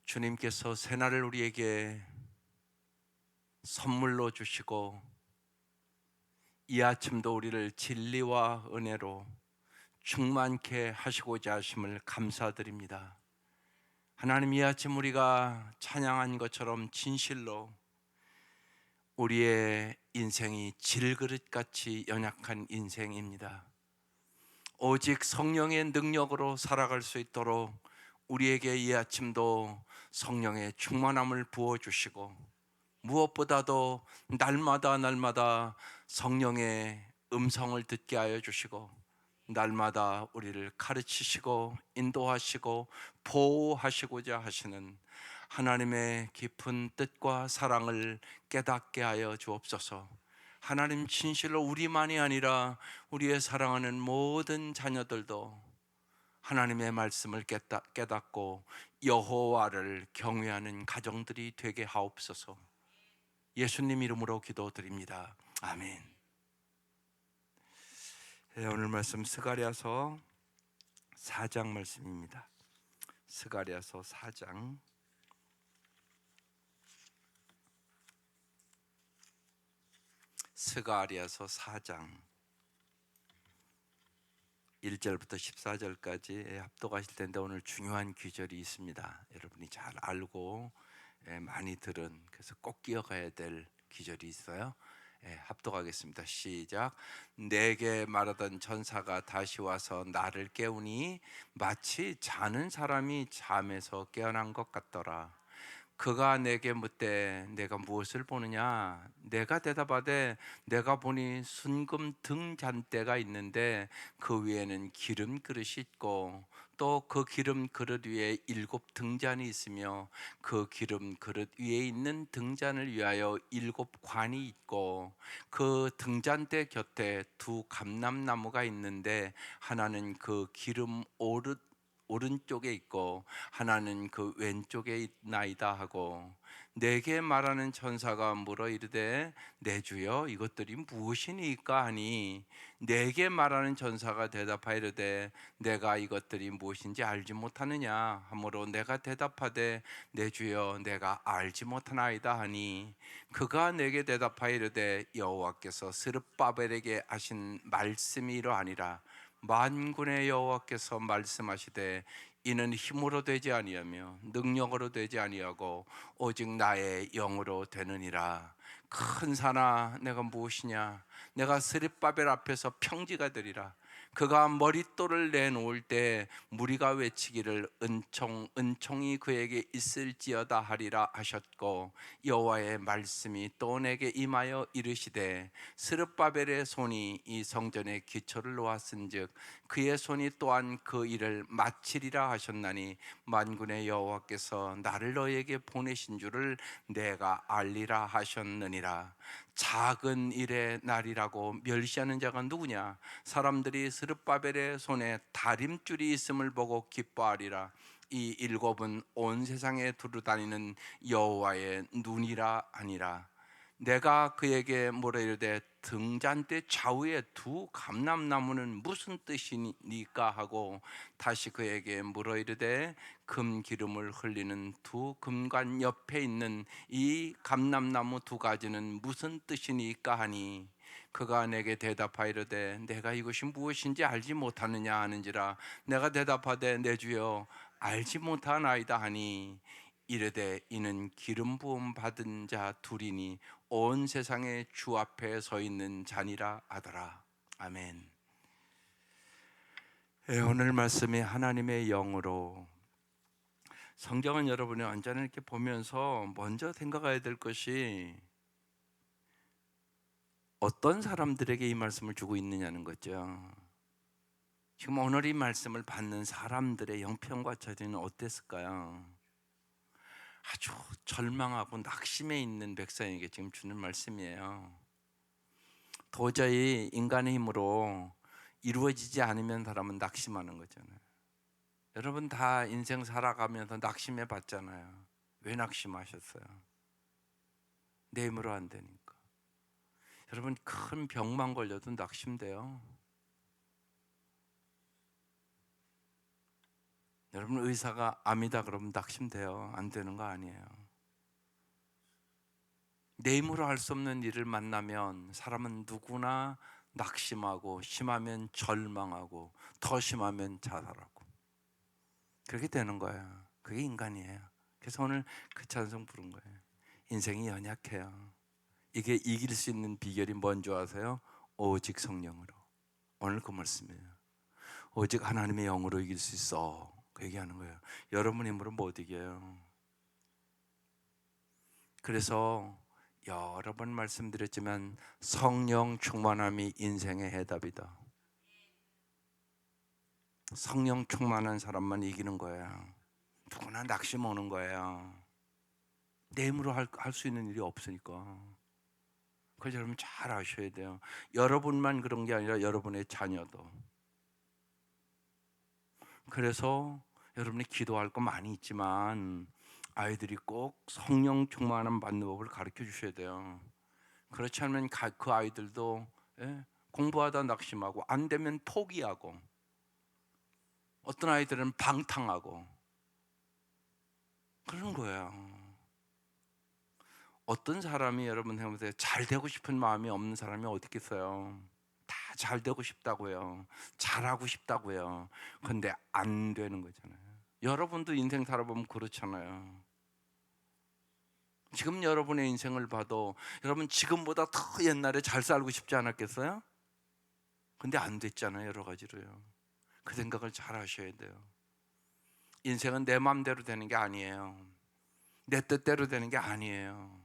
주님께서 새날을 우리에게 선물로 주시고 이 아침도 우리를 진리와 은혜로 충만케 하시고자 하심을 감사드립니다. 하나님, 이 아침 우리가 찬양한 것처럼 진실로 우리의 인생이 질그릇같이 연약한 인생입니다. 오직 성령의 능력으로 살아갈 수 있도록 우리에게 이 아침도 성령의 충만함을 부어주시고, 무엇보다도 날마다 성령의 음성을 듣게 하여 주시고, 날마다 우리를 가르치시고 인도하시고 보호하시고자 하시는 하나님의 깊은 뜻과 사랑을 깨닫게 하여 주옵소서. 하나님, 진실로 우리만이 아니라 우리의 사랑하는 모든 자녀들도 하나님의 말씀을 깨닫고 여호와를 경외하는 가정들이 되게 하옵소서. 예수님 이름으로 기도드립니다. 아멘. 오늘 말씀 스가랴서 4장 말씀입니다. 스가랴서 4장 1절부터 14절까지 합독하실 텐데, 오늘 중요한 구절이 있습니다. 여러분이 잘 알고 많이 들은, 그래서 꼭 기억해야 될 구절이 있어요. 합독하겠습니다. 시작. 내게 말하던 천사가 다시 와서 나를 깨우니 마치 자는 사람이 잠에서 깨어난 것 같더라. 그가 내게 묻되 내가 무엇을 보느냐? 내가 대답하되 내가 보니 순금 등잔대가 있는데 그 위에는 기름 그릇이 있고 또 그 기름 그릇 위에 7 등잔이 있으며 그 기름 그릇 위에 있는 등잔을 위하여 7 관이 있고 그 등잔대 곁에 2 감람나무가 있는데 하나는 그 기름 오른쪽에 있고 하나는 그 왼쪽에 있나이다 하고, 내게 말하는 천사가 물어 이르되 내 주여 이것들이 무엇이니까 하니, 내게 말하는 천사가 대답하이르되 내가 이것들이 무엇인지 알지 못하느냐 하므로 내가 대답하되 내 주여 내가 알지 못하나이다 하니, 그가 내게 대답하이르되 여호와께서 스룹바벨에게 하신 말씀이 이러하니라. 만군의 여호와께서 말씀하시되 이는 힘으로 되지 아니하며 능력으로 되지 아니하고 오직 나의 영으로 되느니라. 큰 산아 내가 무엇이냐? 내가 스룹바벨 앞에서 평지가 되리라. 그가 머릿돌을 내놓을 때 무리가 외치기를 은총이 그에게 있을지어다 하리라 하셨고, 여호와의 말씀이 또 내게 임하여 이르시되 스룹바벨의 손이 이 성전의 기초를 놓았은즉 그의 손이 또한 그 일을 마치리라 하셨나니, 만군의 여호와께서 나를 너에게 보내신 줄을 내가 알리라 하셨느니라. 작은 일의 날이라고 멸시하는 자가 누구냐? 사람들이 스룹바벨의 손에 다림줄이 있음을 보고 기뻐하리라. 이 7은 온 세상에 두루다니는 여호와의 눈이라 하니라. 내가 그에게 뭐라 이르되 등잔대 좌우에 2 감람나무는 무슨 뜻이니까 하고, 다시 그에게 물어 이르되 금 기름을 흘리는 2 금관 옆에 있는 이 감람나무 2가지는 무슨 뜻이니까 하니, 그가 내게 대답하이르되 내가 이것이 무엇인지 알지 못하느냐 하는지라. 내가 대답하되 내 주여 알지 못하나이다 하니, 이르되 이는 기름 부음 받은 자 2이니 온 세상의 주 앞에 서 있는 자니라 하더라. 아멘. 오늘 말씀이 하나님의 영으로, 성경은 여러분이 언제나 이렇게 보면서 먼저 생각해야 될 것이 어떤 사람들에게 이 말씀을 주고 있느냐는 거죠. 지금 오늘 이 말씀을 받는 사람들의 형편과 처지는 어땠을까요? 아주 절망하고 낙심해 있는 백성에게 지금 주는 말씀이에요. 도저히 인간의 힘으로 이루어지지 않으면 사람은 낙심하는 거잖아요. 여러분 다 인생 살아가면서 낙심해 봤잖아요. 왜 낙심하셨어요? 내 힘으로 안 되니까. 여러분 큰 병만 걸려도 낙심돼요. 여러분 의사가 암이다 그러면 낙심돼요? 안 되는 거 아니에요. 내 힘으로 할 수 없는 일을 만나면 사람은 누구나 낙심하고, 심하면 절망하고, 더 심하면 자살하고, 그렇게 되는 거예요. 그게 인간이에요. 그래서 오늘 그 찬송 부른 거예요. 인생이 연약해요. 이게 이길 수 있는 비결이 뭔지 아세요? 오직 성령으로. 오늘 그 말씀이에요. 오직 하나님의 영으로 이길 수 있어. 그 얘기하는 거예요. 여러분 힘으로 못 이겨요. 그래서 여러 번 말씀드렸지만 성령 충만함이 인생의 해답이다. 성령 충만한 사람만 이기는 거예요. 누구나 낙심 오는 거예요. 내 힘으로 할 수 있는 일이 없으니까. 그래서 여러분 잘 아셔야 돼요. 여러분만 그런 게 아니라 여러분의 자녀도. 그래서 여러분이 기도할 거 많이 있지만 아이들이 꼭 성령 충만함 받는 법을 가르쳐 주셔야 돼요. 그렇지 않으면 그 아이들도 공부하다 낙심하고, 안 되면 포기하고, 어떤 아이들은 방탕하고 그러는 거예요. 어떤 사람이 여러분 해보세요. 잘 되고 싶은 마음이 없는 사람이 어디 있겠어요? 다 잘 되고 싶다고요. 잘하고 싶다고요. 근데 안 되는 거잖아요. 여러분도 인생 살아보면 그렇잖아요. 지금 여러분의 인생을 봐도 여러분 지금보다 더 옛날에 잘 살고 싶지 않았겠어요? 근데 안 됐잖아요. 여러 가지로요. 그 생각을 잘 하셔야 돼요. 인생은 내 마음대로 되는 게 아니에요. 내 뜻대로 되는 게 아니에요.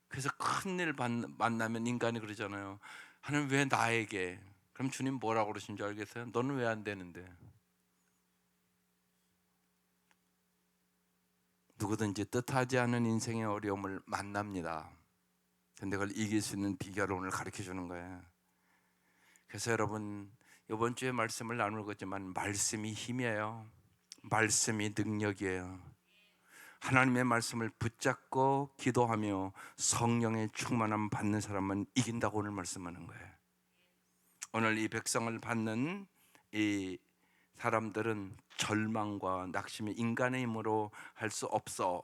그래서 큰일 만나면 인간이 그러잖아요. 하나님 왜 나에게? 그럼 주님 뭐라고 그러신 줄 알겠어요? 너는 왜 안 되는데? 누구든지 뜻하지 않은 인생의 어려움을 만납니다. 근데 그걸 이길 수 있는 비결을 오늘 가르쳐 주는 거예요. 그래서 여러분 이번 주에 말씀을 나눌 거지만 말씀이 힘이에요. 말씀이 능력이에요. 하나님의 말씀을 붙잡고 기도하며 성령의 충만함 받는 사람은 이긴다고 오늘 말씀하는 거예요. 오늘 이 백성을 받는 이 사람들은 절망과 낙심이 인간의 힘으로 할 수 없어.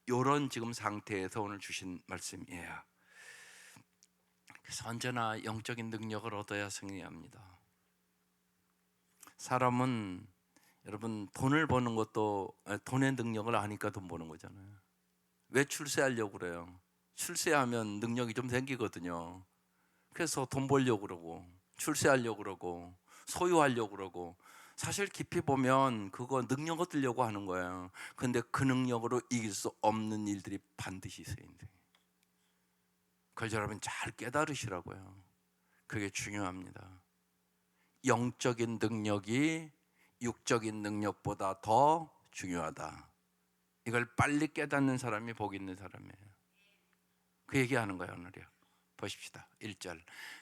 이런 지금 상태에서 오늘 주신 말씀이에요. 그래서 언제나 영적인 능력을 얻어야 승리합니다. 사람은 여러분 돈을 버는 것도 돈의 능력을 아니까 돈 버는 거잖아요. 왜 출세하려고 그래요? 출세하면 능력이 좀 생기거든요. 그래서 돈 벌려고 그러고, 출세하려고 그러고, 소유하려고 그러고, 사실 깊이 보면 그거 능력 얻으려고 하는 거예요. 근데 그 능력으로 이길 수 없는 일들이 반드시 있어요. 그래서 여러분 잘 깨달으시라고요. 그게 중요합니다. 영적인 능력이 육적인 능력보다 더 중요하다. 이걸 빨리 깨닫는 사람이 복 있는 사람이에요. 그 얘기하는 거예요. 오늘이요. 보십시다. 1절.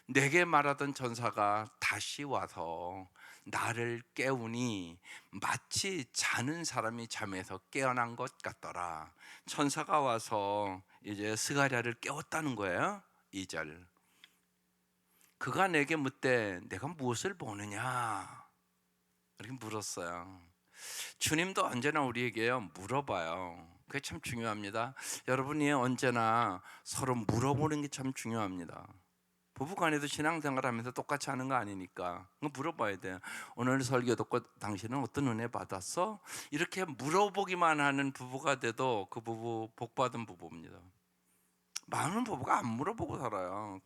내게 말하던 천사가 다시 와서 나를 깨우니 마치 자는 사람이 잠에서 깨어난 것 같더라. 천사가 와서 이제 스가랴를 깨웠다는 거예요. 2절. 그가 내게 묻되 내가 무엇을 보느냐 이렇게 물었어요. 주님도 언제나 우리에게요 물어봐요. 그게 참 중요합니다. 여러분이 언제나 서로 물어보는 게 참 중요합니다. 부부간에도 신앙생활하면서 똑같이 하는 거 아니니까 물어봐야 돼요. 오늘 설교 듣고 당신은 어떤 은혜 받았어? 이렇게 물어보기만 하는 부부가 돼도 그 부부 복받은 부부입니다. 많은 부부가 안 물어보고 살아요.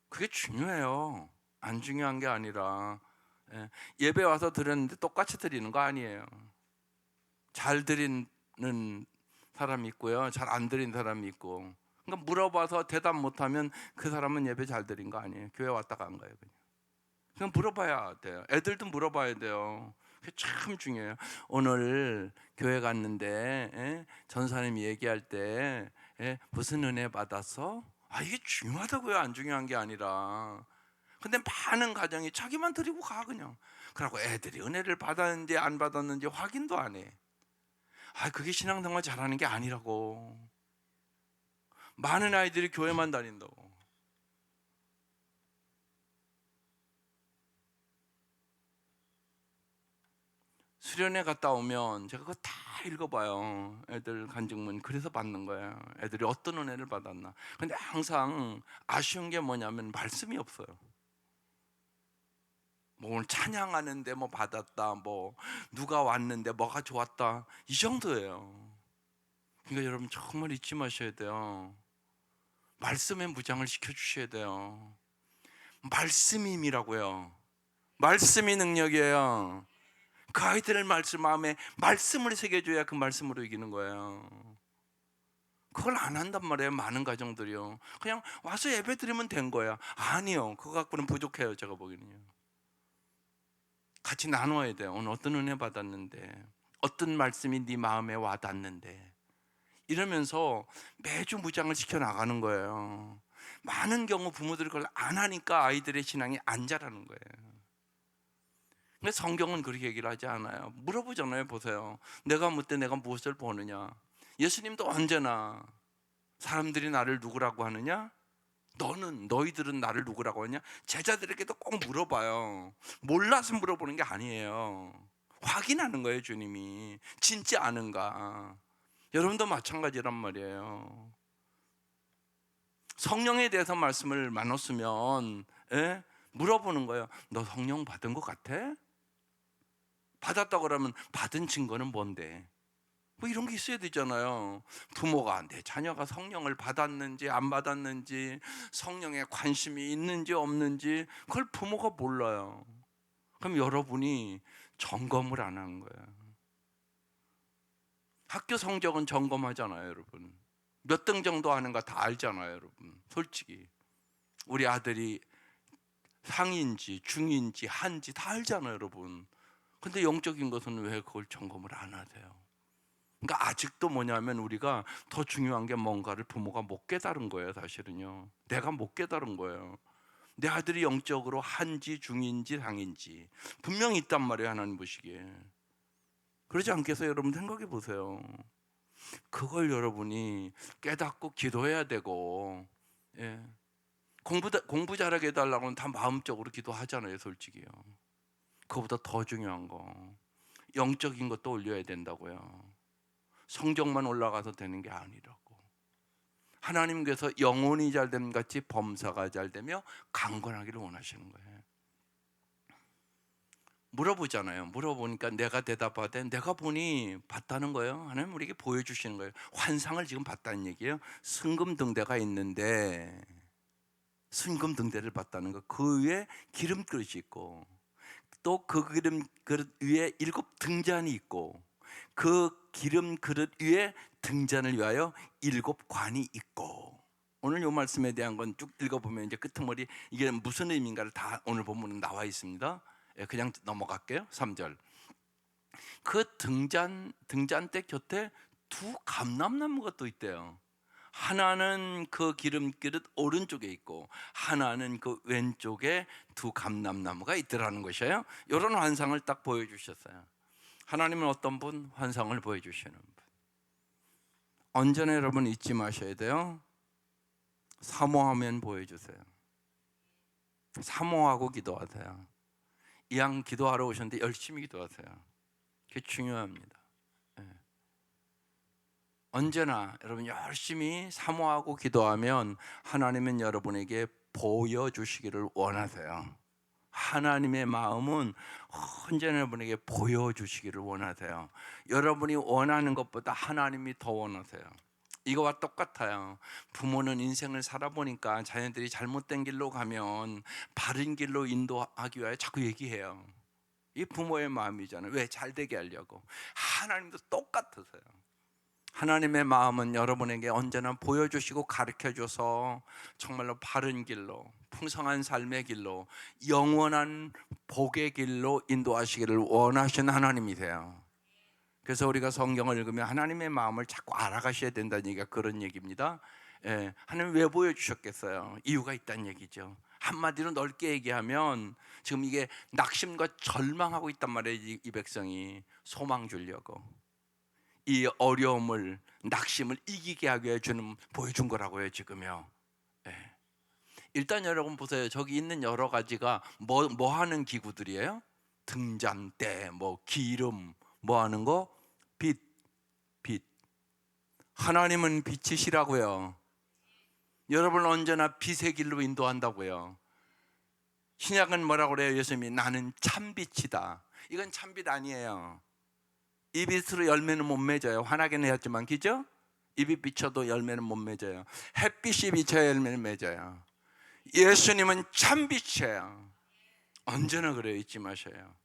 그게 중요해요. 안 중요한 게 아니라 예배 와서 드렸는데 똑같이 드리는 거 아니에요. 잘 드리는 사람이 있고요, 잘 안 드린 사람이 있고. 그러니까 물어봐서 대답 못하면 그 사람은 예배 잘 드린 거 아니에요. 교회 왔다가 간 거예요. 그냥 물어봐야 돼요. 애들도 물어봐야 돼요. 그게 참 중요해요. 오늘 교회 갔는데 전사님이 얘기할 때 무슨 은혜 받았어? 이게 중요하다고요. 안 중요한 게 아니라. 근데 많은 가정이 자기만 드리고 가 그냥. 그러고 애들이 은혜를 받았는지 안 받았는지 확인도 안 해. 그게 신앙생활 잘하는 게 아니라고. 많은 아이들이 교회만 다닌다고. 수련회 갔다 오면 제가 그거 다 읽어봐요. 애들 간증문. 그래서 받는 거예요. 애들이 어떤 은혜를 받았나. 근데 항상 아쉬운 게 뭐냐면 말씀이 없어요. 뭐 오늘 찬양하는데 뭐 받았다, 뭐 누가 왔는데 뭐가 좋았다, 이 정도예요. 그러니까 여러분 정말 잊지 마셔야 돼요. 말씀에 무장을 시켜주셔야 돼요. 말씀이 힘이라고요. 말씀이 능력이에요. 그 아이들의 말씀 마음에 말씀을 새겨줘야 그 말씀으로 이기는 거예요. 그걸 안 한단 말이에요. 많은 가정들이요. 그냥 와서 예배 드리면 된 거야. 아니요, 그거 갖고는 부족해요. 제가 보기에는요. 같이 나눠야 돼요. 오늘 어떤 은혜 받았는데, 어떤 말씀이 네 마음에 와닿는데, 이러면서 매주 무장을 시켜 나가는 거예요. 많은 경우 부모들이 그걸 안 하니까 아이들의 신앙이 안 자라는 거예요. 근데 성경은 그렇게 얘기를 하지 않아요. 물어보잖아요. 보세요. 내가 묻되 내가 무엇을 보느냐. 예수님도 언제나 사람들이 나를 누구라고 하느냐? 너희들은 나를 누구라고 하냐? 제자들에게도 꼭 물어봐요. 몰라서 물어보는 게 아니에요. 확인하는 거예요. 주님이 진짜 아는가. 여러분도 마찬가지란 말이에요. 성령에 대해서 말씀을 나눴으면 물어보는 거예요. 너 성령 받은 것 같아? 받았다고 그러면 받은 증거는 뭔데? 뭐 이런 게 있어야 되잖아요. 부모가 내 자녀가 성령을 받았는지 안 받았는지, 성령에 관심이 있는지 없는지, 그걸 부모가 몰라요. 그럼 여러분이 점검을 안 한 거예요. 학교 성적은 점검하잖아요, 여러분. 몇 등 정도 하는가 다 알잖아요, 여러분. 솔직히 우리 아들이 상인지 중인지 한지 다 알잖아요, 여러분. 근데 영적인 것은 왜 그걸 점검을 안 하세요? 그러니까 아직도 뭐냐면 우리가 더 중요한 게 뭔가를 부모가 못 깨달은 거예요. 사실은요, 내가 못 깨달은 거예요. 내 아들이 영적으로 한지 중인지 상인지 분명히 있단 말이에요, 하나님 보시기에. 그러지 않겠어요? 여러분 생각해 보세요. 그걸 여러분이 깨닫고 기도해야 되고, 예. 공부 잘하게 해달라고는 다 마음적으로 기도하잖아요, 솔직히요. 그거보다 더 중요한 거, 영적인 것도 올려야 된다고요. 성적만 올라가서 되는 게 아니라고. 하나님께서 영혼이 잘됨 같이 범사가 잘되며 강건하기를 원하시는 거예요. 물어보잖아요. 물어보니까 내가 대답하되 내가 보니 봤다는 거예요. 하나님 우리에게 보여주시는 거예요. 환상을 지금 봤다는 얘기예요. 순금등대가 있는데 순금등대를 봤다는 거. 그 위에 기름 그릇이 있고, 또 그 기름 그릇 위에 7등잔이 있고, 그 기름 그릇 위에 등잔을 위하여 7관이 있고. 오늘 이 말씀에 대한 건 쭉 읽어보면 이제 끄트머리 이게 무슨 의미인가를 다 오늘 본문은 나와 있습니다. 그냥 넘어갈게요. 3절. 그 등잔대 곁에 두 감람나무가 또 있대요. 하나는 그 기름 그릇 오른쪽에 있고 하나는 그 왼쪽에 두 감람나무가 있더라는 것이에요. 이런 환상을 딱 보여주셨어요. 하나님은 어떤 분? 환상을 보여주시는 분. 언제나 여러분 잊지 마셔야 돼요. 사모하면 보여주세요. 사모하고 기도하세요. 이왕 기도하러 오셨는데 열심히 기도하세요. 그게 중요합니다. 언제나 여러분 열심히 사모하고 기도하면 하나님은 여러분에게 보여주시기를 원하세요. 하나님의 마음은 언제나 여러분에게 보여주시기를 원하세요. 여러분이 원하는 것보다 하나님이 더 원하세요. 이거와 똑같아요. 부모는 인생을 살아보니까 자녀들이 잘못된 길로 가면 바른 길로 인도하기 위해 자꾸 얘기해요. 이 부모의 마음이잖아요. 왜? 잘 되게 하려고. 하나님도 똑같으세요. 하나님의 마음은 여러분에게 언제나 보여주시고 가르쳐줘서 정말로 바른 길로, 풍성한 삶의 길로, 영원한 복의 길로 인도하시기를 원하시는 하나님이세요. 그래서 우리가 성경을 읽으면 하나님의 마음을 자꾸 알아가셔야 된다는 얘기가 그런 얘기입니다. 하나님 왜 보여주셨겠어요? 이유가 있다는 얘기죠. 한마디로 넓게 얘기하면 지금 이게 낙심과 절망하고 있단 말이에요. 이 백성이 소망 주려고. 이 어려움을, 낙심을 이기게 하기 위해 주는 보여준 거라고요, 지금요. 일단 여러분 보세요. 저기 있는 여러 가지가 뭐 하는 기구들이에요? 등잔대, 뭐 기름, 뭐 하는 거? 빛, 빛. 하나님은 빛이시라고요. 여러분 언제나 빛의 길로 인도한다고요. 신약은 뭐라고 그래요? 예수님이 나는 참빛이다. 이건 참빛 아니에요. 이 빛으로 열매는 못 맺어요. 환하게는 했지만, 그죠? 입이 비쳐도 열매는 못 맺어요. 햇빛이 비쳐야 열매는 맺어요. 예수님은 참빛이에요. 언제나 그래요. 잊지 마셔요.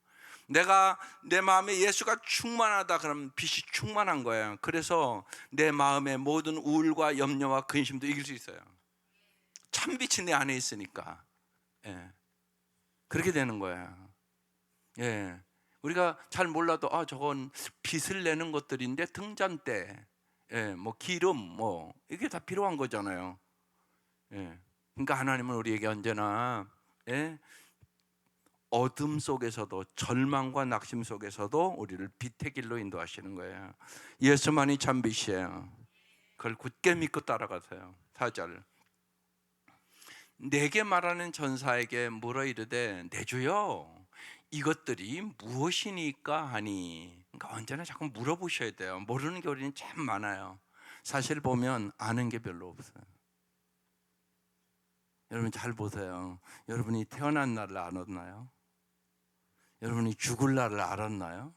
내가 내 마음에 예수가 충만하다 그러면 빛이 충만한 거예요. 그래서 내 마음의 모든 우울과 염려와 근심도 이길 수 있어요. 참빛이 내 안에 있으니까. 예. 그렇게 되는 거예요. 예. 우리가 잘 몰라도 저건 빛을 내는 것들인데 등잔대, 예, 뭐 기름, 뭐 이게 다 필요한 거잖아요. 예. 그러니까 하나님은 우리에게 언제나, 예, 어둠 속에서도 절망과 낙심 속에서도 우리를 빛의 길로 인도하시는 거예요. 예수만이 참 빛이에요. 그걸 굳게 믿고 따라가세요. 4절. 내게 말하는 전사에게 물어 이르되 내 주여 이것들이 무엇이니까 하니. 그러니까 언제나 자꾸 물어보셔야 돼요. 모르는 게 우리는 참 많아요. 사실 보면 아는 게 별로 없어요. 여러분 잘 보세요. 여러분이 태어난 날을 알았나요? 여러분이 죽을 날을 알았나요?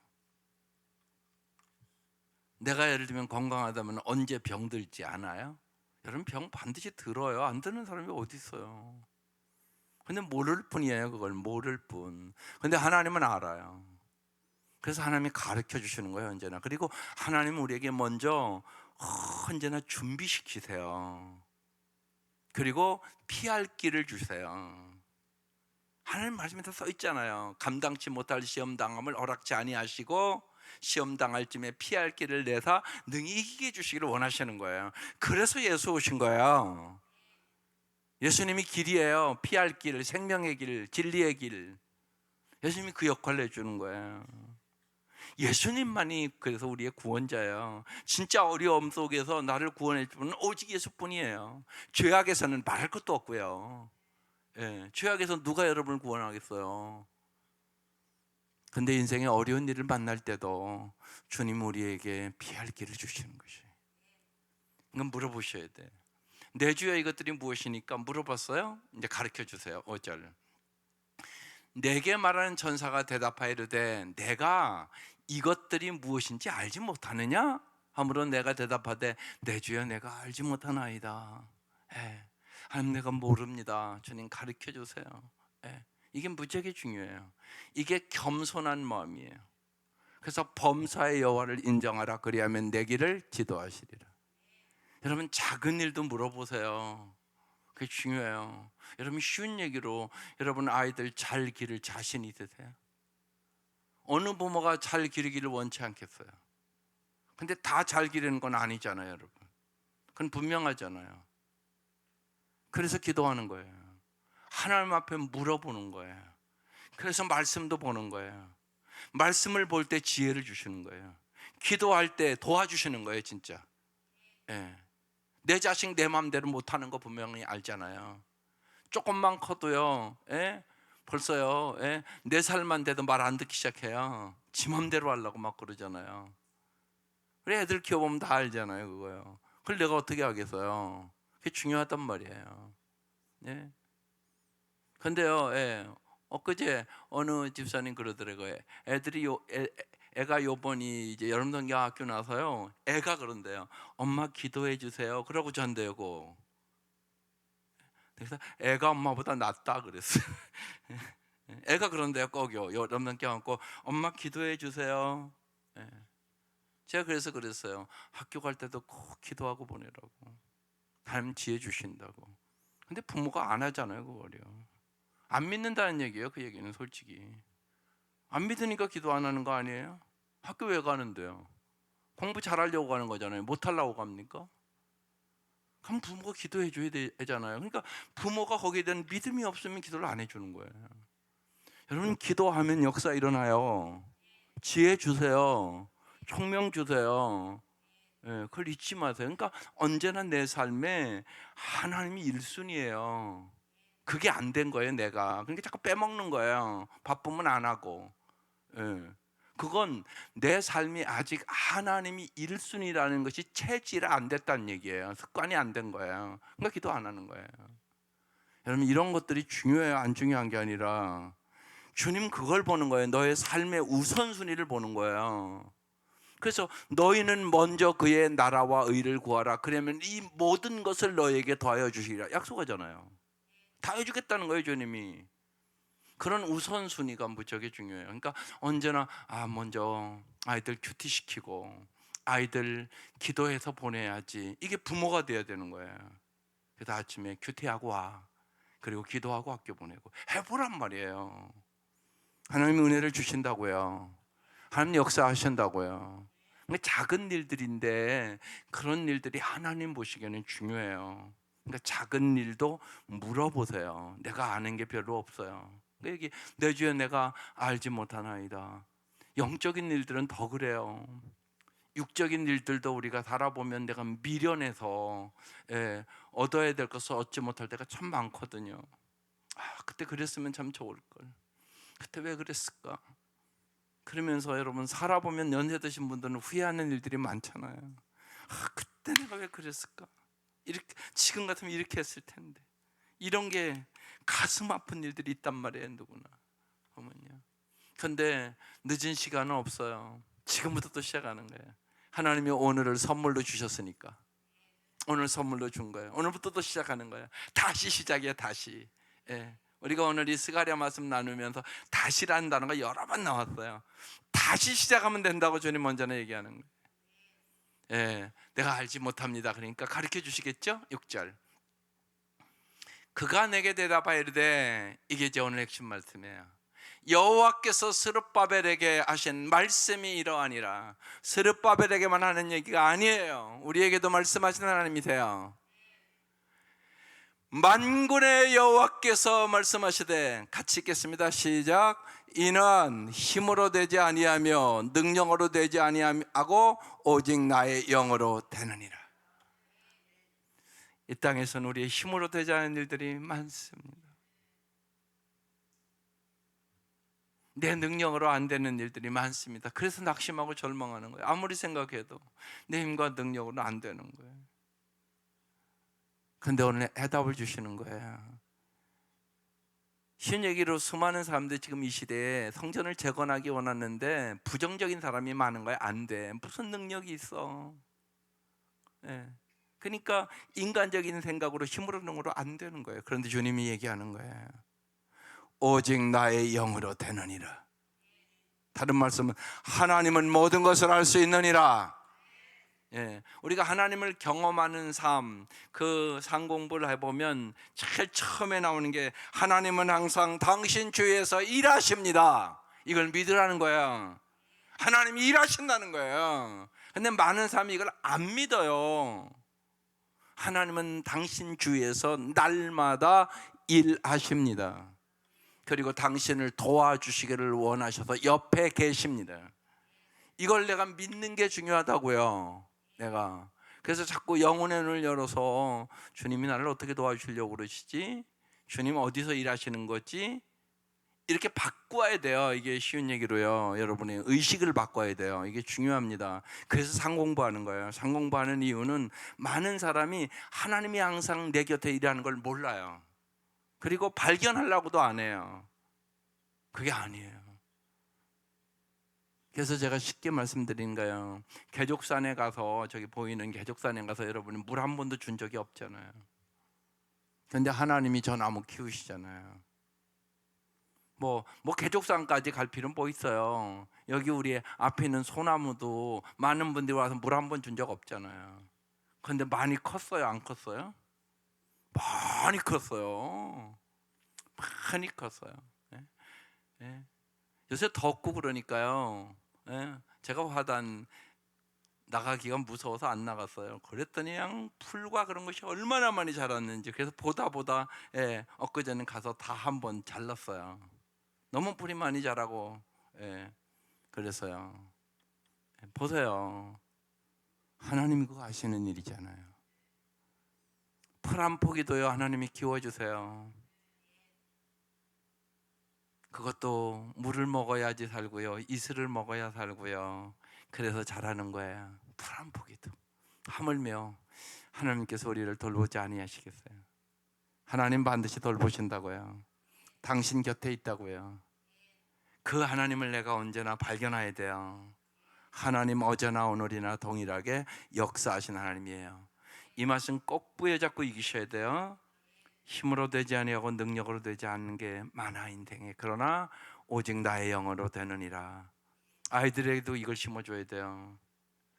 내가 예를 들면 건강하다면 언제 병들지 않아요? 여러분 병 반드시 들어요. 안 드는 사람이 어디 있어요? 근데 모를 뿐이에요. 그걸 모를 뿐. 근데 하나님은 알아요. 그래서 하나님이 가르쳐 주시는 거예요, 언제나. 그리고 하나님은 우리에게 먼저 언제나 준비시키세요. 그리고 피할 길을 주세요. 하나님 말씀에 다 써 있잖아요. 감당치 못할 시험 당함을 허락지 아니하시고 시험 당할 쯤에 피할 길을 내사 능히 이기게 해주시기를 원하시는 거예요. 그래서 예수 오신 거예요. 예수님이 길이에요. 피할 길, 생명의 길, 진리의 길. 예수님이 그 역할을 해주는 거예요. 예수님만이 그래서 우리의 구원자예요. 진짜 어려움 속에서 나를 구원해 주는 오직 예수뿐이에요. 죄악에서는 말할 것도 없고요. 예, 죄악에서 누가 여러분을 구원하겠어요? 근데 인생에 어려운 일을 만날 때도 주님 우리에게 피할 길을 주시는 것이에요. 이건 물어보셔야 돼. 내 주여 이것들이 무엇이니까 물어봤어요? 이제 가르쳐 주세요. 5절. 내게 말하는 전사가 대답하여 이르되 내가 이것들이 무엇인지 알지 못하느냐? 하므로 내가 대답하되 내 주여 내가 알지 못하나이다. 예. 하나님 내가 모릅니다. 주님 가르쳐 주세요. 예. 이게 무지하게 중요해요. 이게 겸손한 마음이에요. 그래서 범사의 여호와를 인정하라 그리하면 내 길을 지도하시리라. 여러분 작은 일도 물어보세요. 그게 중요해요. 여러분 쉬운 얘기로 여러분 아이들 잘 기를 자신 있으세요? 어느 부모가 잘 기르기를 원치 않겠어요? 근데 다 잘 기르는 건 아니잖아요, 여러분. 그건 분명하잖아요. 그래서 기도하는 거예요. 하나님 앞에 물어보는 거예요. 그래서 말씀도 보는 거예요. 말씀을 볼 때 지혜를 주시는 거예요. 기도할 때 도와주시는 거예요, 진짜. 예. 내 자식 내 마음대로 못하는 거 분명히 알잖아요. 조금만 커도요, 예? 벌써요, 예? 4살만 돼도 말 안 듣기 시작해요. 지 맘대로 하려고 막 그러잖아요. 그래 애들 키워보면 다 알잖아요, 그거요. 그걸 내가 어떻게 하겠어요? 그게 중요하단 말이에요. 예? 근데요, 예. 엊그제 어느 집사님 그러더라고요. 애가 요번이 이제 여름동경학교 나서요. 애가 그런데요. 엄마 기도해 주세요. 그러고 전대고. 그래서 애가 엄마보다 낫다 그랬어요. 애가 그런데요, 꼭요. 여름넘게 안고 엄마 기도해 주세요. 예. 제가 그래서 그랬어요. 학교 갈 때도 꼭 기도하고 보내라고. 하나님 지혜 주신다고. 근데 부모가 안 하잖아요, 그거요. 안 믿는다는 얘기예요, 그 얘기는 솔직히. 안 믿으니까 기도 안 하는 거 아니에요? 학교 왜 가는데요? 공부 잘하려고 가는 거잖아요. 못 하려고 갑니까? 그럼 부모가 기도해 줘야 되잖아요. 그러니까 부모가 거기에 대한 믿음이 없으면 기도를 안 해주는 거예요. 여러분 기도하면 역사 일어나요. 지혜 주세요. 총명 주세요. 예, 그걸 잊지 마세요. 그러니까 언제나 내 삶에 하나님이 1순위예요. 그게 안 된 거예요, 내가. 그러니까 자꾸 빼먹는 거예요. 바쁘면 안 하고. 예. 그건 내 삶이 아직 하나님이 1순위라는 것이 체질화 안 됐다는 얘기예요. 습관이 안 된 거예요. 그러니까 기도 안 하는 거예요. 여러분, 이런 것들이 중요해요, 안 중요한 게 아니라 주님 그걸 보는 거예요. 너의 삶의 우선순위를 보는 거예요. 그래서 너희는 먼저 그의 나라와 의를 구하라. 그러면 이 모든 것을 너에게 더하여 주시리라 약속하잖아요. 다 해주겠다는 거예요, 주님이. 그런 우선순위가 무척이 중요해요. 그러니까 언제나 먼저 아이들 큐티시키고 아이들 기도해서 보내야지, 이게 부모가 돼야 되는 거예요. 그래서 아침에 큐티하고 와, 그리고 기도하고 학교 보내고 해보란 말이에요. 하나님 은혜를 주신다고요. 하나님 역사하신다고요. 작은 일들인데 그런 일들이 하나님 보시기에는 중요해요. 그러니까 작은 일도 물어보세요. 내가 아는 게 별로 없어요. 여기 내 주에 내가 알지 못하나이다. 영적인 일들은 더 그래요. 육적인 일들도 우리가 살아보면 내가 미련해서 얻어야 될 것을 얻지 못할 때가 참 많거든요. 그때 그랬으면 참 좋을걸. 그때 왜 그랬을까? 그러면서 여러분 살아보면 연세 드신 분들은 후회하는 일들이 많잖아요. 그때 내가 왜 그랬을까? 이렇게 지금 같으면 이렇게 했을 텐데. 이런 게 가슴 아픈 일들이 있단 말이에요, 누구나 보면요. 그런데 늦은 시간은 없어요. 지금부터 또 시작하는 거예요. 하나님이 오늘을 선물로 주셨으니까 오늘 선물로 준 거예요. 오늘부터 또 시작하는 거예요. 다시 시작이야, 다시. 우리가 오늘 이 스가랴 말씀 나누면서 다시라는 단어가 여러 번 나왔어요. 다시 시작하면 된다고 주님 먼저는 얘기하는 거예요. 내가 알지 못합니다. 그러니까 가르쳐 주시겠죠? 6절. 그가 내게 대답하여 이르되, 이게 이제 오늘 핵심 말씀이에요. 여호와께서 스룹바벨에게 하신 말씀이 이러하니라. 스룹바벨에게만 하는 얘기가 아니에요. 우리에게도 말씀하시는 하나님이세요. 만군의 여호와께서 말씀하시되, 같이 읽겠습니다. 시작. 이는 힘으로 되지 아니하며 능력으로 되지 아니하고 오직 나의 영으로 되느니라. 이 땅에서는 우리의 힘으로 되지 않은 일들이 많습니다. 내 능력으로 안 되는 일들이 많습니다. 그래서 낙심하고 절망하는 거예요. 아무리 생각해도 내 힘과 능력으로 안 되는 거예요. 그런데 오늘 해답을 주시는 거예요. 쉬운 얘기로 수많은 사람들이 지금 이 시대에 성전을 재건하기 원하는데 부정적인 사람이 많은 거예요. 안 돼. 무슨 능력이 있어. 그러니까 인간적인 생각으로 힘으로 능으로 안 되는 거예요. 그런데 주님이 얘기하는 거예요. 오직 나의 영으로 되느니라. 다른 말씀은 하나님은 모든 것을 알 수 있느니라. 우리가 하나님을 경험하는 삶, 그 삶 공부를 해보면 제일 처음에 나오는 게 하나님은 항상 당신 주위에서 일하십니다. 이걸 믿으라는 거예요. 하나님이 일하신다는 거예요. 근데 많은 사람이 이걸 안 믿어요. 하나님은 당신 주위에서 날마다 일하십니다. 그리고 당신을 도와주시기를 원하셔서 옆에 계십니다. 이걸 내가 믿는 게 중요하다고요. 내가 그래서 자꾸 영혼의 눈을 열어서 주님이 나를 어떻게 도와주시려고 그러시지? 주님 어디서 일하시는 거지? 이렇게 바꿔야 돼요. 이게 쉬운 얘기로요. 여러분의 의식을 바꿔야 돼요. 이게 중요합니다. 그래서 상공부하는 거예요. 상공부하는 이유는 많은 사람이 하나님이 항상 내 곁에 일하는 걸 몰라요. 그리고 발견하려고도 안 해요. 그게 아니에요. 그래서 제가 쉽게 말씀드린 거예요. 개족산에 가서, 저기 보이는 개족산에 가서 여러분이 물 한 번도 준 적이 없잖아요. 그런데 하나님이 저 나무 키우시잖아요. 뭐 개족산까지 갈 필요는 뭐 있어요. 여기 우리 앞에 있는 소나무도 많은 분들이 와서 물 한 번 준 적 없잖아요. 그런데 많이 컸어요, 안 컸어요? 많이 컸어요. 많이 컸어요. 요새 덥고 그러니까요. 제가 화단 나가기가 무서워서 안 나갔어요. 그랬더니 그냥 풀과 그런 것이 얼마나 많이 자랐는지. 그래서 보다 엊그제는 가서 다 한번 잘랐어요. 너무 풀이 많이 자라고. 그래서요. 보세요. 하나님이 그거 아시는 일이잖아요. 풀 한 포기도요 하나님이 키워주세요. 그것도 물을 먹어야지 살고요, 이슬을 먹어야 살고요. 그래서 자라는 거예요. 풀 한 포기도. 하물며 하나님께서 우리를 돌보지 아니하시겠어요? 하나님 반드시 돌보신다고요. 당신 곁에 있다고요. 그 하나님을 내가 언제나 발견해야 돼요. 하나님 어제나 오늘이나 동일하게 역사하신 하나님이에요. 이 말씀 꼭 부여잡고 이기셔야 돼요. 힘으로 되지 아니하고 능력으로 되지 않는 게 많아 인생에. 그러나 오직 나의 영으로 되느니라. 아이들에게도 이걸 심어줘야 돼요.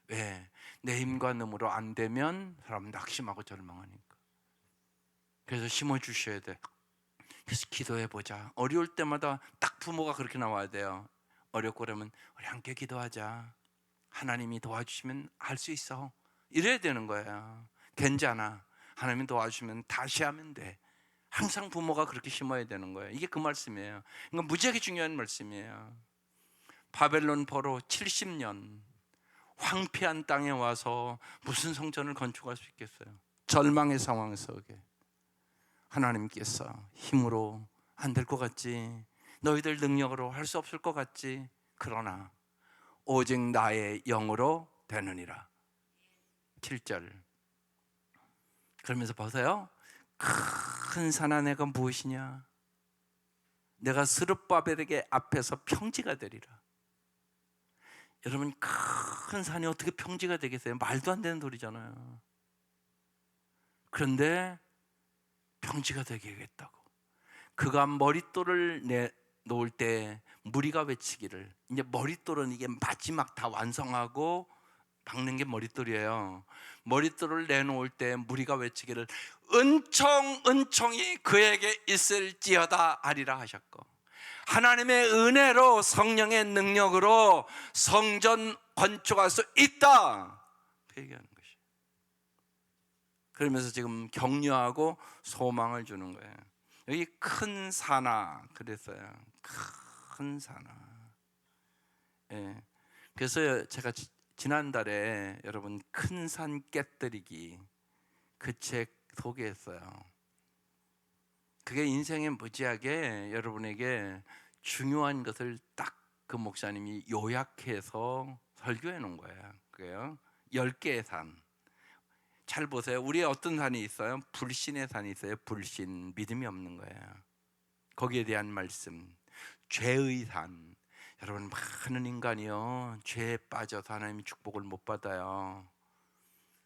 왜? 내 힘과 능으로 안 되면 사람 낙심하고 절망하니까. 그래서 심어주셔야 돼. 그래서 기도해보자. 어려울 때마다 딱 부모가 그렇게 나와야 돼요. 어렵고 그러면 우리 함께 기도하자. 하나님이 도와주시면 할 수 있어. 이래야 되는 거예요. 괜찮아. 하나님이 도와주시면 다시 하면 돼. 항상 부모가 그렇게 심어야 되는 거예요. 이게 그 말씀이에요. 그러니까 무지하게 중요한 말씀이에요. 바벨론 포로 70년 황폐한 땅에 와서 무슨 성전을 건축할 수 있겠어요? 절망의 상황 속에 하나님께서 힘으로 안 될 것 같지, 너희들 능력으로 할 수 없을 것 같지, 그러나 오직 나의 영으로 되느니라. 7절. 그러면서 보세요. 큰 산아 내가 무엇이냐? 내가 스룹바벨에게 앞에서 평지가 되리라. 여러분, 큰 산이 어떻게 평지가 되겠어요? 말도 안 되는 소리잖아요. 그런데 평지가 되겠다고. 그가 머릿돌을 내놓을 때 무리가 외치기를, 이제 머릿돌은 이게 마지막 다 완성하고 박는 게 머릿돌이에요. 머릿돌을 내놓을 때 무리가 외치기를 은총 은총이 그에게 있을지어다 하리라 하셨고, 하나님의 은혜로 성령의 능력으로 성전 건축할 수 있다, 그 얘기하는 것이. 그러면서 지금 격려하고 소망을 주는 거예요. 여기 큰 산아 그랬어요. 큰 산아. 예. 그래서 제가 지난달에 여러분 큰 산 깨뜨리기 그 책 소개했어요. 그게 인생에 무지하게 여러분에게 중요한 것을 딱 그 목사님이 요약해서 설교해 놓은 거예요. 그게요, 10개의 산. 잘 보세요. 우리의 어떤 산이 있어요? 불신의 산이 있어요. 불신, 믿음이 없는 거예요. 거기에 대한 말씀. 죄의 산. 여러분, 많은 인간이요 죄에 빠져서 하나님의 축복을 못 받아요.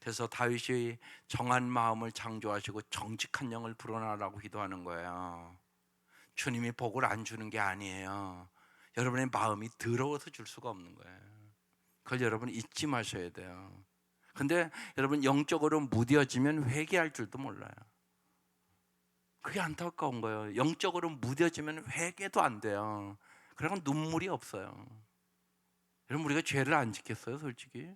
그래서 다윗이 정한 마음을 창조하시고 정직한 영을 불어넣으라고 기도하는 거예요. 주님이 복을 안 주는 게 아니에요. 여러분의 마음이 더러워서 줄 수가 없는 거예요. 그걸 여러분 잊지 마셔야 돼요. 근데 여러분 영적으로 무뎌지면 회개할 줄도 몰라요. 그게 안타까운 거예요. 영적으로 무뎌지면 회개도 안 돼요. 그러면 눈물이 없어요. 여러분, 우리가 죄를 안 짓겠어요, 솔직히?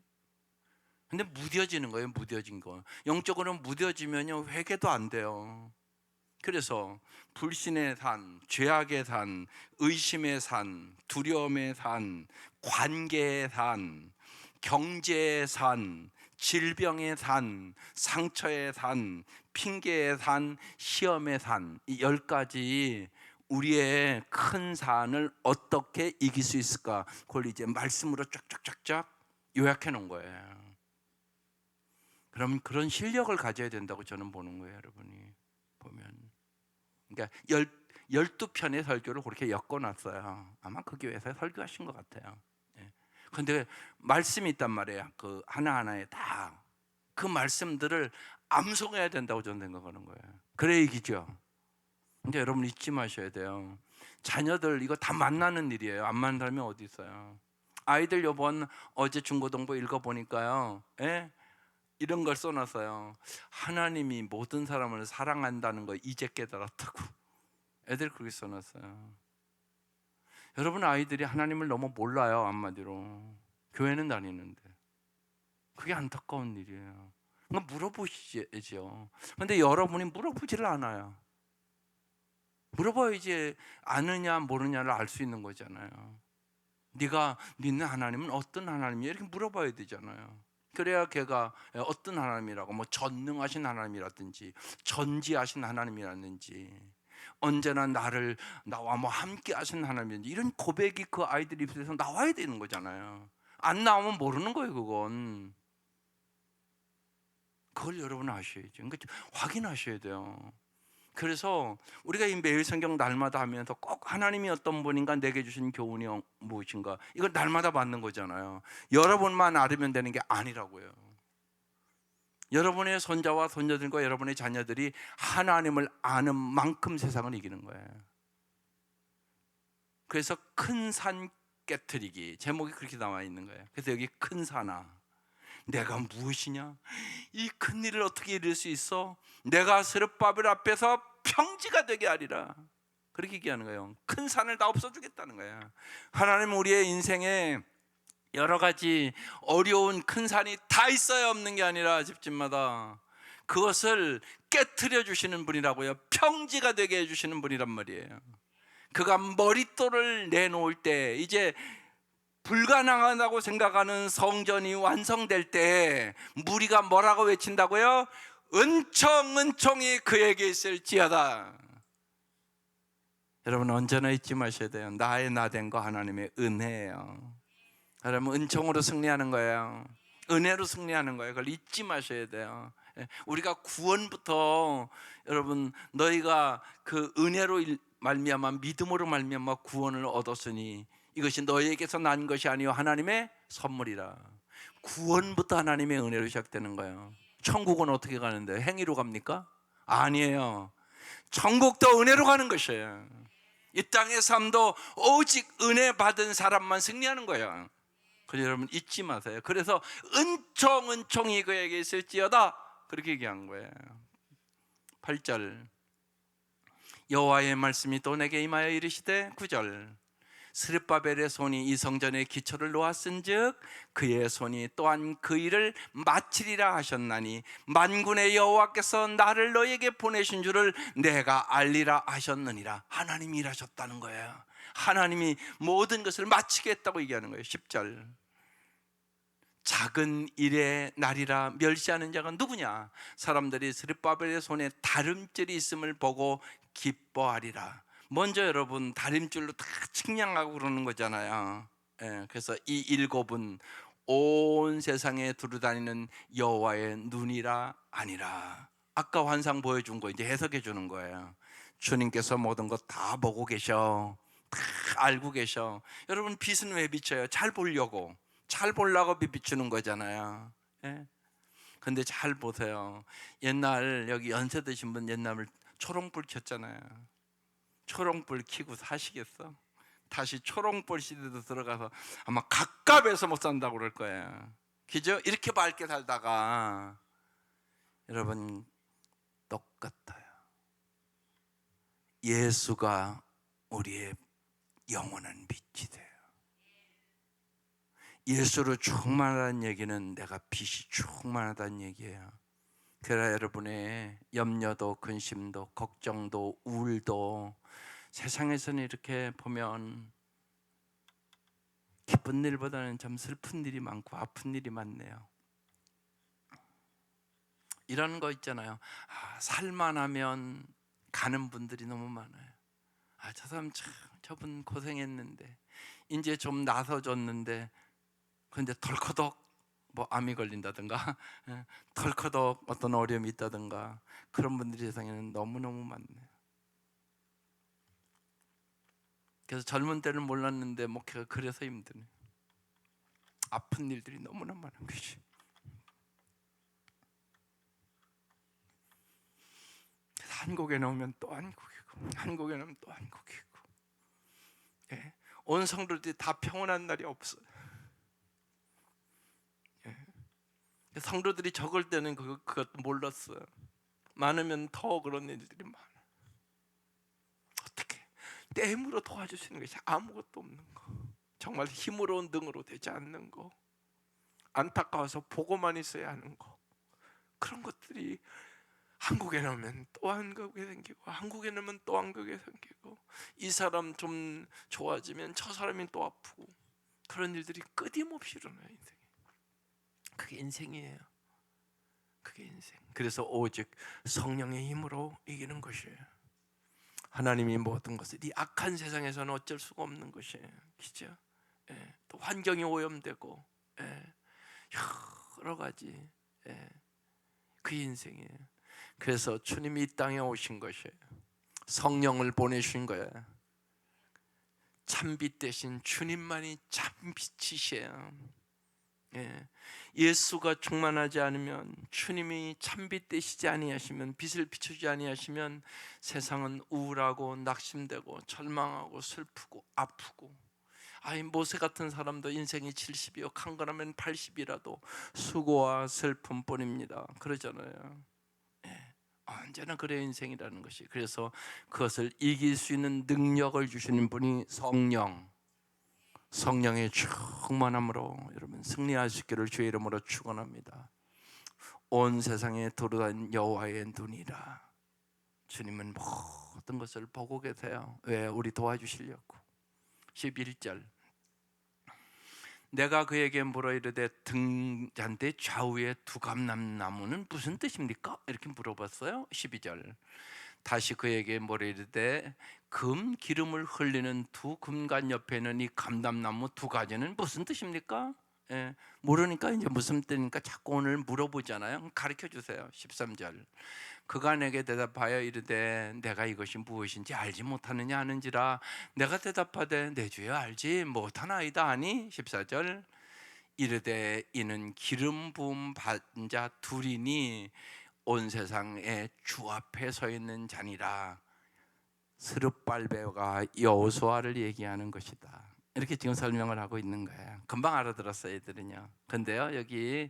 근데 무뎌지는 거예요, 무뎌진 거. 영적으로 무뎌지면요, 회개도 안 돼요. 그래서 불신의 산, 죄악의 산, 의심의 산, 두려움의 산, 관계의 산, 경제의 산, 질병의 산, 상처의 산, 핑계의 산, 시험의 산, 이 10가지 우리의 큰 산을 어떻게 이길 수 있을까? 그걸 이제 말씀으로 쫙쫙쫙쫙 요약해 놓은 거예요. 그럼 그런 실력을 가져야 된다고 저는 보는 거예요, 여러분이 보면. 그러니까 12편의 설교를 그렇게 엮어놨어요. 아마 그 교회에서 설교하신 것 같아요. 그런데 말씀이 있단 말이에요. 그 하나하나에 다 그 말씀들을 암송해야 된다고 저는 생각하는 거예요. 그래 이기죠. 근데 여러분 잊지 마셔야 돼요. 자녀들 이거 다 만나는 일이에요. 안 만나면 어디 있어요. 아이들 요번 어제 중고등부 읽어보니까요, 이런 걸 써놨어요. 하나님이 모든 사람을 사랑한다는 거 이제 깨달았다고. 애들 그렇게 써놨어요. 여러분 아이들이 하나님을 너무 몰라요. 한마디로 교회는 다니는데. 그게 안타까운 일이에요. 그러니까 물어보시죠. 그런데 여러분이 물어보지를 않아요. 물어봐야지 아느냐 모르냐를 알 수 있는 거잖아요. 네가 믿는 하나님은 어떤 하나님이야? 이렇게 물어봐야 되잖아요. 그래야 걔가 어떤 하나님이라고, 뭐 전능하신 하나님이라든지 전지하신 하나님이라든지 언제나 나와 뭐 함께 하신 하나님, 이런 고백이 그 아이들 입술에서 나와야 되는 거잖아요. 안 나오면 모르는 거예요. 그걸 여러분 아셔야죠. 그러니까 확인하셔야 돼요. 그래서 우리가 이 매일 성경 날마다 하면서 꼭 하나님이 어떤 분인가, 내게 주신 교훈이 무엇인가, 이걸 날마다 받는 거잖아요. 여러분만 알으면 되는 게 아니라고요. 여러분의 손자와 손녀들과 여러분의 자녀들이 하나님을 아는 만큼 세상을 이기는 거예요. 그래서 큰 산 깨트리기, 제목이 그렇게 나와 있는 거예요. 그래서 여기 큰 산아, 내가 무엇이냐? 이 큰 일을 어떻게 이룰 수 있어? 내가 스룹바벨 앞에서 평지가 되게 하리라. 그렇게 얘기하는 거예요. 큰 산을 다 없애주겠다는 거예요. 하나님은 우리의 인생에 여러 가지 어려운 큰 산이 다 있어야 없는 게 아니라 집집마다 그것을 깨트려 주시는 분이라고요. 평지가 되게 해주시는 분이란 말이에요. 그가 머릿돌을 내놓을 때, 이제 불가능하다고 생각하는 성전이 완성될 때 무리가 뭐라고 외친다고요? 은총이 그에게 있을지어다. 여러분 언제나 잊지 마셔야 돼요. 나의 나 된 거 하나님의 은혜예요. 여러분 은총으로 승리하는 거예요. 은혜로 승리하는 거예요. 그걸 잊지 마셔야 돼요. 우리가 구원부터, 여러분 너희가 그 은혜로 말미암아 믿음으로 말미암아 구원을 얻었으니 이것이 너희에게서 난 것이 아니요 하나님의 선물이라. 구원부터 하나님의 은혜로 시작되는 거예요. 천국은 어떻게 가는데? 행위로 갑니까? 아니에요. 천국도 은혜로 가는 것이에요. 이 땅의 삶도 오직 은혜 받은 사람만 승리하는 거예요. 그래서 여러분 잊지 마세요. 그래서 은총이 그에게 있을지어다, 그렇게 얘기한 거예요. 8절, 여호와의 말씀이 또 내게 임하여 이르시되, 9절, 스룹바벨의 손이 이 성전의 기초를 놓았은즉 그의 손이 또한 그 일을 마치리라 하셨나니 만군의 여호와께서 나를 너에게 보내신 줄을 내가 알리라 하셨느니라. 하나님이 일하셨다는 거예요. 하나님이 모든 것을 마치겠다고 얘기하는 거예요. 10절, 작은 일의 날이라 멸시하는 자가 누구냐? 사람들이 스룹바벨의 손에 다름줄이 있음을 보고 기뻐하리라. 먼저 여러분 다림줄로 다 측량하고 그러는 거잖아요. 그래서 이 일곱은 온 세상에 두루다니는 여호와의 눈이라 아니라. 아까 환상 보여준 거 이제 해석해 주는 거예요. 주님께서 모든 것 다 보고 계셔. 다 알고 계셔. 여러분 빛은 왜 비쳐요? 잘 보려고 비추는 거잖아요. 근데 잘 보세요. 옛날 여기 연세 드신 분 옛날 초롱불 켰잖아요. 초롱불 켜고 사시겠어? 다시 초롱불 시대도 들어가서 아마 갑갑해서 못 산다고 그럴 거예요. 그죠? 이렇게 밝게 살다가 여러분 똑같아요. 예수가 우리의 영원한 빛이 돼요. 예수로 충만하다는 얘기는 내가 빛이 충만하다는 얘기예요. 그래야 여러분의 염려도 근심도 걱정도 우울도, 세상에서는 이렇게 보면 기쁜 일보다는 참 슬픈 일이 많고 아픈 일이 많네요. 이런 거 있잖아요. 살만하면 가는 분들이 너무 많아요. 저 사람 참, 저분 고생했는데 이제 좀 나서줬는데, 그런데 덜커덕 뭐 암이 걸린다든가 덜커덕 어떤 어려움이 있다든가, 그런 분들이 세상에는 너무너무 많네요. 그래서 젊은 때는 몰랐는데 목회가 그래서 힘드네. 아픈 일들이 너무나 많은 것이. 한국에 나오면 또 한국이고, 한국에 나오면 또 한국이고. 온 성도들이 다 평온한 날이 없어요. 성도들이 적을 때는 그것도 몰랐어요. 많으면 더 그런 일들이 많아. 어떻게 내 힘으로 도와주시는 것이 아무것도 없는 거, 정말 힘으로 능으로 되지 않는 거, 안타까워서 보고만 있어야 하는 거, 그런 것들이 한국에 나오면 또 한국에 생기고, 한국에 나오면 또 한국에 생기고, 이 사람 좀 좋아지면 저 사람이 또 아프고, 그런 일들이 끊임없이 일어나요. 인생에. 그게 인생이에요. 그게 인생. 그래서 오직 성령의 힘으로 이기는 것이에요. 하나님이 모든 것을 이 악한 세상에서는 어쩔 수가 없는 것이에요. 그죠? 예, 또 환경이 오염되고, 예, 여러 가지, 예, 그 인생이에요. 그래서 주님이 이 땅에 오신 것이에요. 성령을 보내신 거예요. 참빛 대신 주님만이 참빛이세요. 예, 예수가 충만하지 않으면, 주님이 참빛 되시지 아니하시면, 빛을 비추지 아니하시면 세상은 우울하고 낙심되고 절망하고 슬프고 아프고, 아이 모세 같은 사람도 인생이 70이요 강건하면 80이라도 수고와 슬픔뿐입니다 그러잖아요. 예, 언제나 그래 인생이라는 것이. 그래서 그것을 이길 수 있는 능력을 주시는 분이 성령의 충만함으로 여러분 승리할 수 있기를 주의 이름으로 축원합니다. 온 세상에 돌아다니는 여호와의 눈이라. 주님은 모든 것을 보고 계세요. 왜? 우리 도와주시려고. 11절, 내가 그에게 물어 이르되 등잔대 좌우에 두감나무는 무슨 뜻입니까? 이렇게 물어봤어요. 12절, 다시 그에게 물어 이르되 금 기름을 흘리는 두 금관 옆에는 이 감람나무 두 가지는 무슨 뜻입니까? 예, 모르니까 이제 무슨 뜻입니까? 자꾸 오늘 물어보잖아요. 가르쳐 주세요. 13절, 그가 내게 대답하여 이르되 내가 이것이 무엇인지 알지 못하느냐 하는지라. 내가 대답하되 내 주여 알지 못하나이다 하니. 14절, 이르되 이는 기름 부음 받은 자 둘이니 온 세상에 주 앞에 서 있는 자니라. 스룹발벨과 여호수아를 얘기하는 것이다. 이렇게 지금 설명을 하고 있는 거예요. 금방 알아들었어요, 애들은요. 근데요, 여기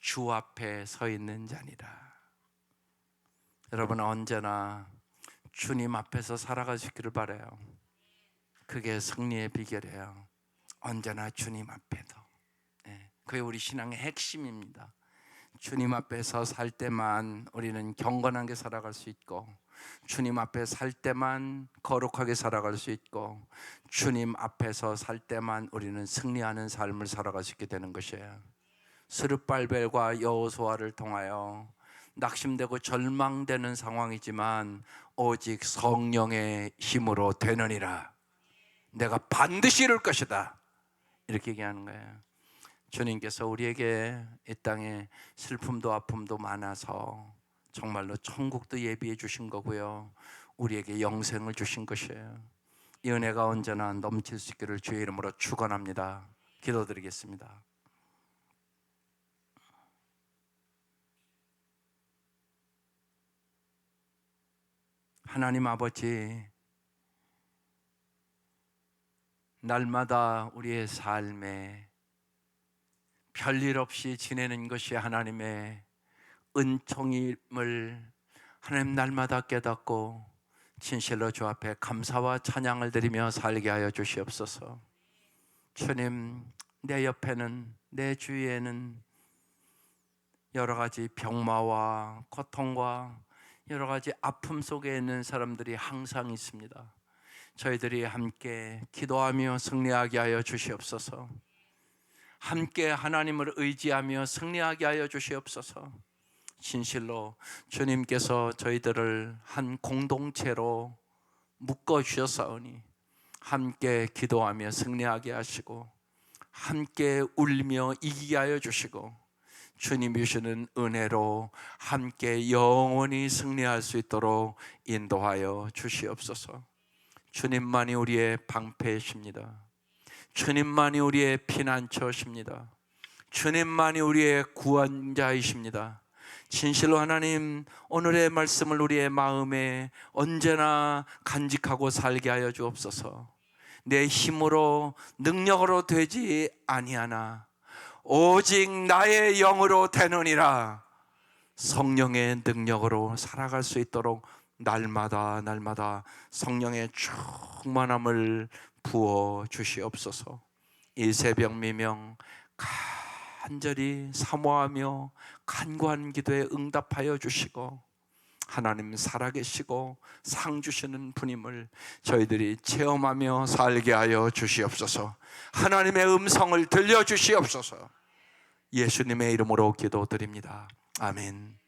주 앞에 서 있는 자니라. 여러분 언제나 주님 앞에서 살아갈 수 있기를 바라요. 그게 승리의 비결이에요. 언제나 주님 앞에도. 그게 우리 신앙의 핵심입니다. 주님 앞에서 살 때만 우리는 경건하게 살아갈 수 있고, 주님 앞에 살 때만 거룩하게 살아갈 수 있고, 주님 앞에서 살 때만 우리는 승리하는 삶을 살아갈 수 있게 되는 것이에요. 스룹발벨과 여호수아를 통하여 낙심되고 절망되는 상황이지만 오직 성령의 힘으로 되느니라. 내가 반드시 이룰 것이다. 이렇게 얘기하는 거예요. 주님께서 우리에게 이 땅에 슬픔도 아픔도 많아서 정말로 천국도 예비해 주신 거고요, 우리에게 영생을 주신 것이에요. 이 은혜가 언제나 넘칠 수 있기를 주의 이름으로 축원합니다. 기도드리겠습니다. 하나님 아버지, 날마다 우리의 삶에 별일 없이 지내는 것이 하나님의 은총임을 하나님 날마다 깨닫고 진실로 주 앞에 감사와 찬양을 드리며 살게 하여 주시옵소서. 주님, 내 옆에는, 내 주위에는 여러 가지 병마와 고통과 여러 가지 아픔 속에 있는 사람들이 항상 있습니다. 저희들이 함께 기도하며 승리하게 하여 주시옵소서. 함께 하나님을 의지하며 승리하게 하여 주시옵소서. 진실로 주님께서 저희들을 한 공동체로 묶어 주셨사오니 함께 기도하며 승리하게 하시고, 함께 울며 이기게 하여 주시고, 주님이 주시는 은혜로 함께 영원히 승리할 수 있도록 인도하여 주시옵소서. 주님만이 우리의 방패이십니다. 주님만이 우리의 피난처십니다. 주님만이 우리의 구원자이십니다. 진실로 하나님, 오늘의 말씀을 우리의 마음에 언제나 간직하고 살게 하여 주옵소서. 내 힘으로 능력으로 되지 아니하나 오직 나의 영으로 되느니라. 성령의 능력으로 살아갈 수 있도록 날마다 성령의 충만함을 부어 주시옵소서. 이 새벽 미명 간절히 사모하며 간구한 기도에 응답하여 주시고, 하나님 살아계시고 상 주시는 분임을 저희들이 체험하며 살게 하여 주시옵소서. 하나님의 음성을 들려주시옵소서. 예수님의 이름으로 기도드립니다. 아멘.